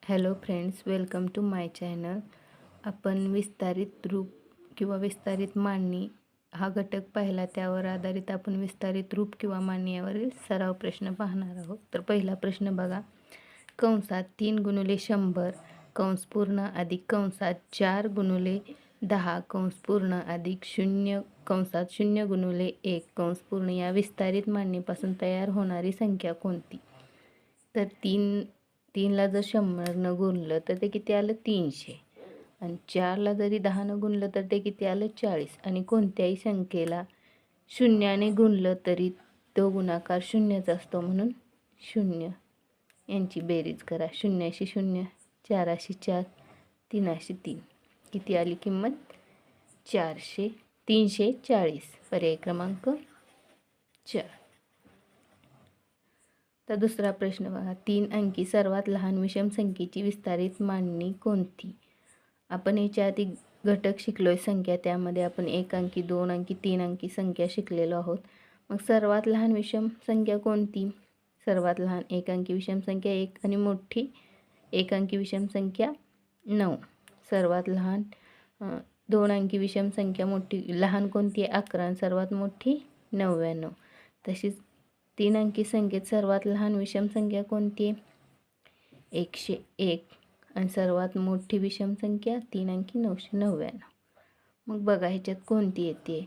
Hello friends, welcome to my channel. आपण विस्तारित रूप किंवा विस्तारित मांडणी हा घटक पाहिला. त्यावर आधारित आपण विस्तारित रूप किंवा मांडणी यावरील सराव प्रश्न पाहणार आहोत. तर पहिला प्रश्न बघा. कंसात 3 गुणिले 100 कंस पूर्ण अधिक कंसात 4 गुणिले 10 कंस पूर्ण अधिक 0 कंसात 0 गुणिले 1 कंस पूर्ण या विस्तारित मांडणीपासून तयार होणारी संख्या कोणती? तर 3ला जर 100 गुणलं तर ते किती आलं? 300. आणि 4ला जरी 10 गुणलं तर ते किती आलं? 40. आणि कोणत्याही संख्येला 0ने गुणलं तरी तो गुणाकार 0च असतो, म्हणून 0 यांची बेरीज करा. 0शी 0, 4शी 4, 3शी 3. किती आली किंमत? 340. पर्याय क्रमांक 4. तर दुसरा प्रश्न बघा. 3 अंकी सर्वात लहान विषम संख्येची विस्तारित मांडणी कोणती? आपण याच्या आधी घटक शिकलोय संख्या. त्यामध्ये आपण 1 अंकी, 2 अंकी, 3 अंकी संख्या शिकलेलो आहोत. मग सर्वात लहान विषम संख्या कोणती? सर्वात लहान 1 अंकी विषम संख्या 1 आणि मोठी 1 अंकी विषम संख्या 9. सर्वात लहान 2 अंकी विषम संख्या मोठी लहान कोणती आहे? 11. आणि सर्वात मोठी 99. तशीच 3 अंकी संख्येत सर्वात लहान विषम संख्या कोणती आहे? 101. आणि सर्वात मोठी विषम संख्या 3 अंकी 999. मग बघा ह्याच्यात कोणती येते?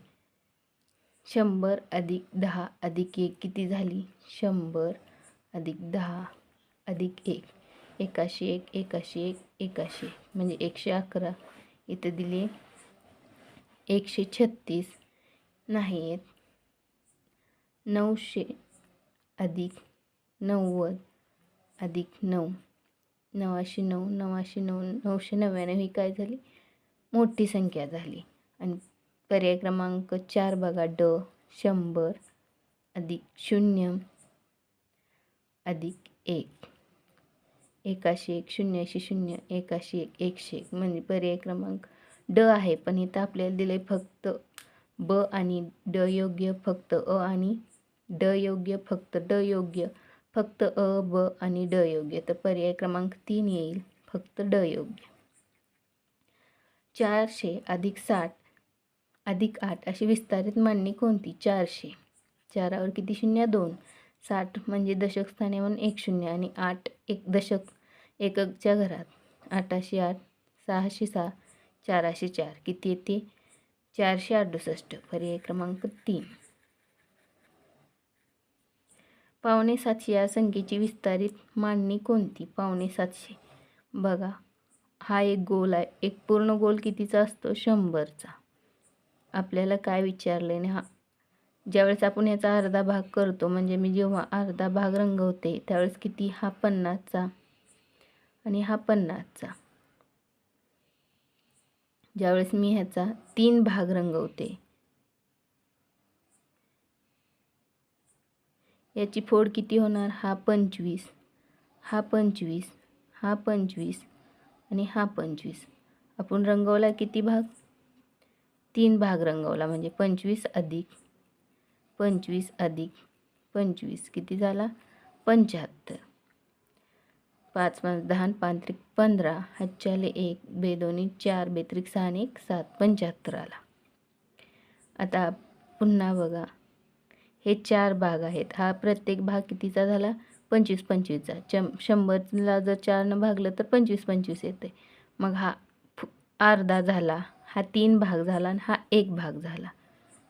100 अधिक 10 अधिक 1 किती झाली? 100 अधिक 10 अधिक 1 101, 101, 101 म्हणजे 111. इथं दिली 136 नाही आहेत. 900 अधिक 90 अधिक 9 909, 909, 999 ही काय झाली? मोठी संख्या झाली. आणि पर्याय क्रमांक 4 बघा. 100 अधिक 0 अधिक 1 101, 0शी 0, 101, 101 म्हणजे पर्याय क्रमांक आहे. पण इथं आपल्याला दिले फक्त ब आणि ड योग्य, फक्त अ आणि ड योग्य, फक्त ड योग्य, फक्त अ, ब आणि ड योग्य. तर पर्याय क्रमांक 3 येईल, फक्त ड योग्य. 400 अधिक 60 अधिक 8 अशी विस्तारित मांडणी कोणती? 400. 4वर किती शून्य? 2. 60 म्हणजे दशक स्थानी म्हणून 1 शून्य आणि 8 एक दशक एककच्या घरात. 8शी 8, 6शी 6, 4शी 4 किती येते? 468. पर्याय क्रमांक 3. 750 या संख्येची विस्तारित मांडणी कोणती? 750 बघा. हा एक गोल आहे. एक पूर्ण गोल कितीचा असतो? 100चा. आपल्याला काय विचारले ना? ज्यावेळेस आपण याचा अर्धा भाग करतो, म्हणजे मी जेव्हा अर्धा भाग रंगवते त्यावेळेस किती? हा 50चा आणि हा 50चा. ज्यावेळेस मी ह्याचा 3 भाग रंगवते, याची फोड किती होणार? हा 25, हा 25, हा 25 आणि हा 25. आपण रंगवला किती भाग? 3 भाग रंगवला, म्हणजे 25 अधिक 25 अधिक 25 किती झाला? 75. 5 5 10 5 त्रिक 15, हातच्याले 1, बेदोनी 4, बेत्रिक 6 आणि 1 7, 75 आला. आता पुन्हा बघा. हे 4 भाग आहेत. हा प्रत्येक भाग कितीचा झाला? 25 25चा. 100ला जर 4ने भागलं तर 25 25 येते. मग हा अर्धा झाला, हा 3 भाग झाला आणि हा 1 भाग झाला.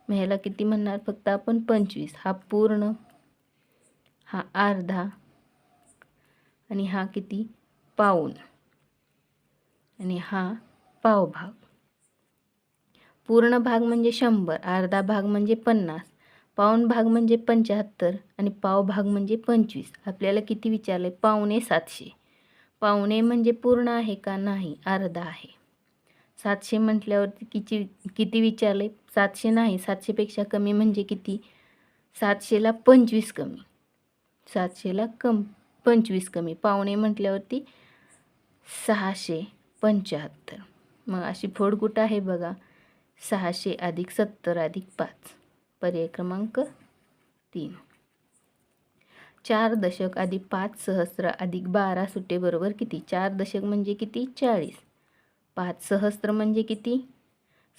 मग ह्याला किती म्हणणार? फक्त आपण 25. हा पूर्ण, हा अर्धा आणि हा किती? पाऊण आणि हा पावभाग. पूर्ण भाग म्हणजे 100, अर्धा भाग म्हणजे 50, पाऊण भाग म्हणजे 75 आणि पाव भाग म्हणजे 25. आपल्याला किती विचारले? 750. पावणे म्हणजे पूर्ण आहे का? नाही, अर्धा आहे. 700 म्हटल्यावरती किती विचारले? 700 नाही, 700पेक्षा कमी म्हणजे किती? 700ला 25 कमी. 700ला 25 कमी. पावणे म्हटल्यावरती 675. मग अशी फोड कुठं आहे बघा. 600 अधिक 70 अधिक 5. पर्याय क्रमांक 3. 4 दशक अधिक 5 सहस्त्र अधिक 12 सुट्टे बरोबर किती? 4 दशक म्हणजे किती? 40. 5 सहस्त्र म्हणजे किती?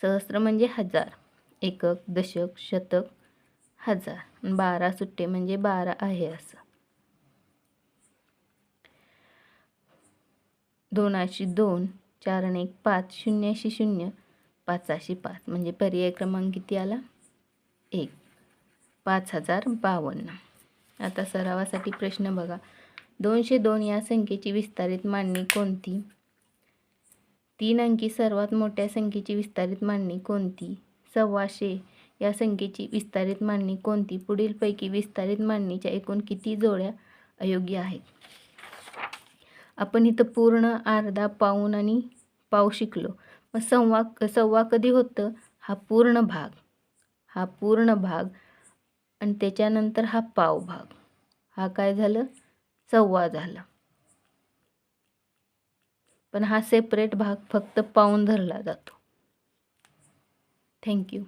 सहस्त्र म्हणजे 1000. एकक, दशक, शतक, हजार. 12 सुट्टे म्हणजे 12 आहे असं. 2 4 आणि 1 5 0 0 5 5 म्हणजे पर्याय क्रमांक किती आला? 1. 5052. आता सरावासाठी प्रश्न बघा. 202 या संख्येची विस्तारित मांडणी कोणती? 3 अंकी सर्वात मोठ्या संख्येची विस्तारित मांडणी कोणती? 125 या संख्येची विस्तारित मांडणी कोणती? पुढीलपैकी विस्तारित मांडणीच्या एकूण किती जोड्या अयोग्य आहेत? आपण इथं पूर्ण, अर्धा, पाऊण आणि पाव शिकलो. मग सव्वा कधी होतं? हा पूर्ण भाग, हा पूर्ण भाग आणि त्याच्यानंतर हा पाव भाग. हा काय झालं? सव्वा झाला. पण हा सेपरेट भाग फक्त पाऊण धरला जातो. थँक्यू.